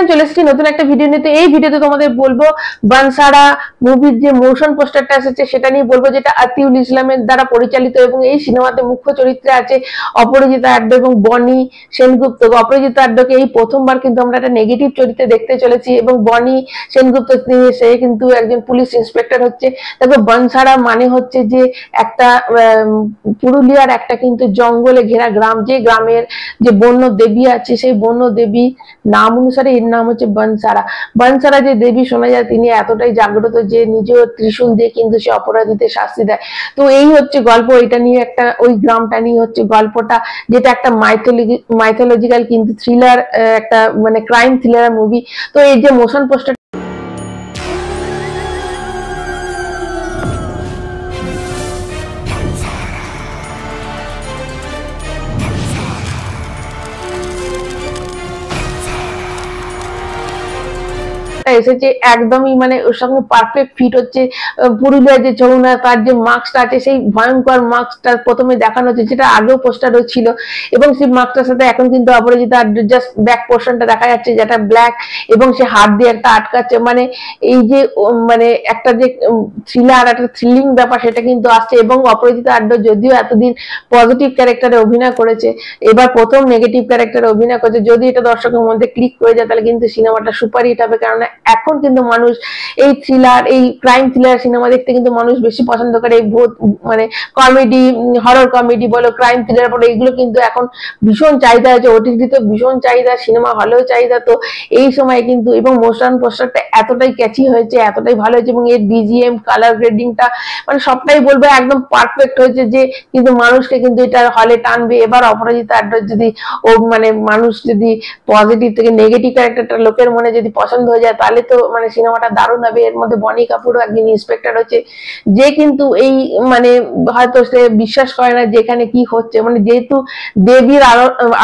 আমি চলে এসেছি নতুন একটা ভিডিও নিতে। এই ভিডিওতে তোমাদের বলবো বানসারা মুভির যে মোশন পোস্টারটা এসেছে সেটা নিয়ে বলবো, যেটা আতিউল ইসলামের দ্বারা পরিচালিত এবং এই সিনেমাতে মুখ্য চরিত্রে আছে অপরাজিতা আড্ড এবং বনি সেনগুপ্ত। অপরাজিতা আড্ডকে এই প্রথমবার কিন্তু আমরা একটা নেগেটিভ চরিত্রে দেখতে চলেছি এবং বনি সেনগুপ্ত সে কিন্তু একজন পুলিশ ইন্সপেক্টর হচ্ছে। দেখো বানসারা মানে হচ্ছে যে একটা পুরুলিয়ার একটা কিন্তু জঙ্গলে ঘেরা গ্রাম, যে গ্রামের যে বন্য দেবী আছে সেই বন্য দেবী নাম অনুসারে এর নাম হচ্ছে বানসারা। বানসারা যে দেবী শোনা যায় তিনি এতটাই জাগ্রত যে নিজেও ত্রিশূল দিয়ে কিন্তু সে অপরাধীদের শাস্তি দেয়। তো এই হচ্ছে গল্প, এটা নিয়ে একটা ওই গ্রামটা নিয়ে হচ্ছে গল্পটা, যেটা একটা মাইথোলজিক্যাল কিন্তু থ্রিলার, একটা মানে ক্রাইম থ্রিলার মুভি। তো এই যে মোশন পোস্টার এসেছে একদমই মানে ওর সঙ্গে পারফেক্ট ফিট হচ্ছে। পুরুলিয়ার যে যমুনা তার যে মাস্কটা আছে সেই ভয়ঙ্কর মাস্কটা প্রথমে দেখানো হচ্ছে, যেটা আগেও পোস্টারও ছিল, এবং সেই মাস্কটার সাথে এখন কিন্তু অপরাজিতা জাস্ট ব্যাক পোর্শনটা দেখা যাচ্ছে যেটা ব্ল্যাক, এবং সে হাত দিয়ে একটা আটকাচ্ছে। মানে এই যে মানে একটা যে থ্রিলার, একটা থ্রিলিং ব্যাপার সেটা কিন্তু আসছে। এবং অপরাজিতা আড্ড যদিও এতদিন পজিটিভ ক্যারেক্টারে অভিনয় করেছে, এবার প্রথম নেগেটিভ ক্যারেক্টারে অভিনয় করেছে। যদি এটা দর্শকের মধ্যে ক্লিক করে যায় তাহলে কিন্তু সিনেমাটা সুপারহিট হবে, কারণ এখন কিন্তু মানুষ এই থ্রিলার, এই ক্রাইম থ্রিলার সিনেমা দেখতে কিন্তু মানুষ বেশি পছন্দ করে। এই ভূত মানে কমেডি, হরর কমেডি বলো, ক্রাইম থ্রিলার বলো, এগুলো কিন্তু এখন ভীষণ চাহিদা আছে। ওটিটিতে ভীষণ চাহিদা, সিনেমা হলেও চাহিদা। তো এই সময় কিন্তু এবং মোশন পোস্টারটা এতটাই ক্যাচি হয়েছে, এতটাই ভালো হয়েছে, এবং এর বিজিএম, কালার গ্রেডিংটা মানে সবটাই বলবো একদম পারফেক্ট হয়েছে, যে কিন্তু মানুষকে কিন্তু এটা হলে টানবে। এবার অপরাজিতা আড্ড যদি ও মানে মানুষ যদি পজিটিভ থেকে নেগেটিভ ক্যারেক্টারটা লোকের মনে যদি পছন্দ হয়ে যায় তাহলে তো মানে সিনেমাটা দারুণ হবে। এর মধ্যে বনি কাপুরও একজন ইন্সপেক্টর হচ্ছে, যে কিন্তু এই মানে হয়তো সে বিশ্বাস করে না যে এখানে কি হচ্ছে, মানে যেহেতু দেবীর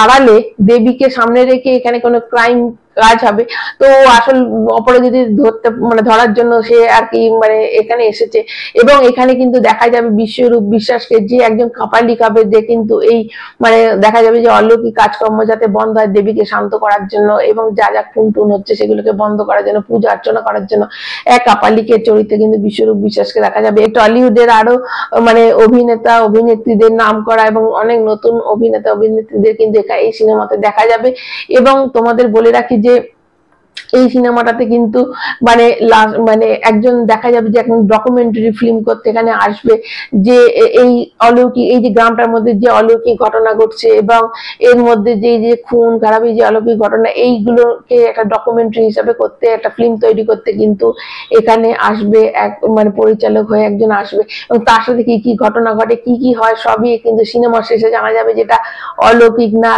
আড়ালে দেবীকে সামনে রেখে এখানে কোনো ক্রাইম কাজ হবে, তো আসল অপরাধীদের ধরতে মানে ধরার জন্য সে আর কি মানে এখানে এসেছে। এবং এখানে কিন্তু দেখা যাবে বিশ্বরূপ বিশ্বাসকে, যে একজন কাপালিক হবে, যে কিন্তু এই মানে দেখা যাবে যে অলৌকিক কাজকর্ম যাতে বন্ধ হয় দেবীকে শান্ত করার জন্য, এবং যা যা খুন টুন হচ্ছে সেগুলোকে বন্ধ করার জন্য, পূজা অর্চনা করার জন্য এক কাপালিকের চরিত্রে কিন্তু বিশ্বরূপ বিশ্বাসকে দেখা যাবে। টলিউডের আরো মানে অভিনেতা অভিনেত্রীদের নাম করা এবং অনেক নতুন অভিনেতা অভিনেত্রীদের কিন্তু এই সিনেমাতে দেখা যাবে। এবং তোমাদের বলে রাখি যে এই সিনেমাটাতে কিন্তু মানে মানে একজন দেখা যাবে যে এখন ডকুমেন্টারি ফিল্ম করতে এখানে আসবে, যে এই অলৌকিক এই যে গ্রামটার মধ্যে যে অলৌকিক ঘটনা ঘটছে এবং এর মধ্যে যে খুন খারাপ যে অলৌকিক ঘটনা, এইগুলোকে একটা ডকুমেন্টারি হিসাবে করতে, একটা ফিল্ম তৈরি করতে কিন্তু এখানে আসবে এক মানে পরিচালক হয়ে একজন আসবে, এবং তার সাথে কি কি ঘটনা ঘটে, কি কি হয় সবই কিন্তু সিনেমা শেষে জানা যাবে, যেটা অলৌকিক না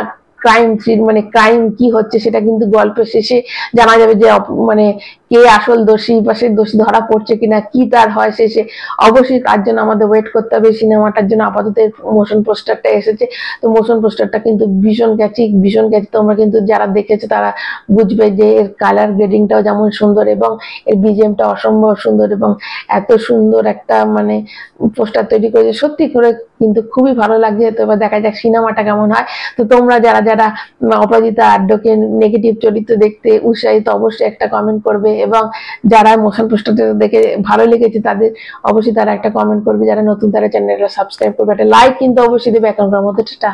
ক্রাইম মানে ক্রাইম কি হচ্ছে সেটা কিন্তু গল্পের শেষে জানা যাবে, যে মানে কে আসল দোষী বা সে দোষী ধরা পড়ছে কিনা, কি তার হয় শেষে। অবশ্যই তার জন্য আমাদের ওয়েট করতে হবে সিনেমাটার জন্য। আপাতত মোশন পোস্টারটা এসেছে, তো মোশন পোস্টারটা কিন্তু ভীষণ ক্যাচি, ভীষণ ক্যাচি। তোমরা কিন্তু যারা দেখেছো তারা বুঝবে যে এর কালার গ্রেডিংটাও যেমন সুন্দর এবং এর বিজিএমটা অসম্ভব সুন্দর, এবং এত সুন্দর একটা মানে পোস্টার তৈরি করেছে, সত্যি করে কিন্তু খুবই ভালো লাগছে। তো এবার দেখা যাক সিনেমাটা কেমন হয়। তো তোমরা যারা যারা অপরাজিতা আড্ডকে নেগেটিভ চরিত্র দেখতে উৎসাহিত অবশ্যই একটা কমেন্ট করবে, এবং যারা মোশন পোস্টারটা দেখে ভালো লেগেছে তাদের অবশ্যই তারা একটা কমেন্ট করবে, যারা নতুন তারা চ্যানেলটা সাবস্ক্রাইব করবে, একটা লাইক কিন্তু অবশ্যই দেবে। এখনকার মতো টাটা।